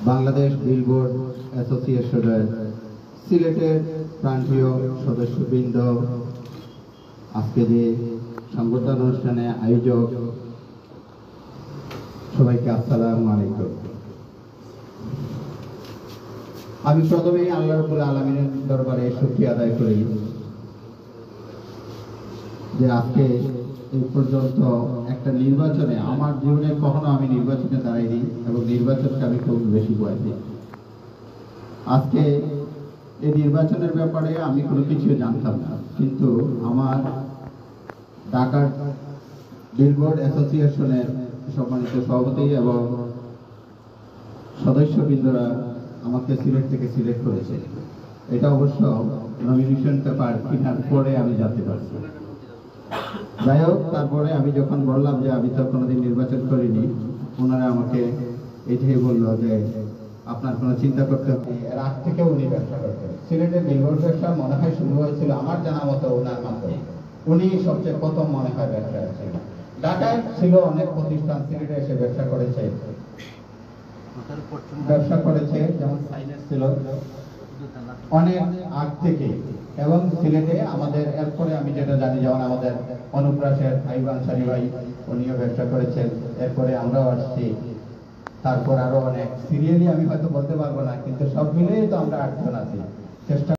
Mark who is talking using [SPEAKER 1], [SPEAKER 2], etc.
[SPEAKER 1] Bangladesh billboard অ্যাসোসিয়েশনের সিলেটের প্রান্তীয় সদস্যবৃন্দ, আজকে যে সংবর্ধনা অনুষ্ঠানে আয়োজক, সবাইকে আসসালামু আলাইকুম। আমি প্রথমেই আল্লাহ রাব্বুল আলামিনের দরবারে শুকরিয়া আদায় করি যে আজকে এই পর্যন্ত একটা নির্বাচনে, আমার জীবনে কখনো আমি নির্বাচনে দাঁড়াইনি এবং নির্বাচনকে আমি খুব বেশি ভয় পাই। আজকে এই নির্বাচনের ব্যাপারে আমি কোনো কিছু জানতাম না, কিন্তু আমার ঢাকার বিলবোর্ড অ্যাসোসিয়েশনের সম্মানিত সভাপতি এবং সদস্যবৃন্দরা আমাকে সিলেট থেকে সিলেক্ট করেছে। এটা অবশ্য নমিনেশন পেপার কেনার পরে আমি জানতে পারছি। যাই হোক, তারপরে আমি যখন বললাম যে আমি তো কোনোদিন নির্বাচন করিনি, ওনারা আমাকে এটাই বললো যে আপনার কোনো চিন্তা করতে হবে। এর আগ থেকে উনি ব্যবসা করতেন। সিলেটের বিলবোর্ড ব্যবসা মনে হয় শুরু হয়েছিল আমার জানা মতো ওনার মাধ্যমে। উনি সবচেয়ে প্রথম মনে হয় ব্যবসা ছিল। ঢাকায় ছিল অনেক প্রতিষ্ঠান, সিলেটে এসে ব্যবসা করেছে, যেমন সাইনেস ছিল অনেক আগ থেকে। এবং সিলেটে আমাদের এরপরে আমি যেটা জানি, যেমন আমাদের অনুপ্রাসের ভাইবান সারি ভাই, উনিও ব্যবসা করেছেন। এরপরে আমরাও আসছি, তারপর আরো অনেক সিরিয়ালি আমি হয়তো বলতে পারবো না, কিন্তু সব মিলেই তো আমরা 8 জন আছি। চেষ্টা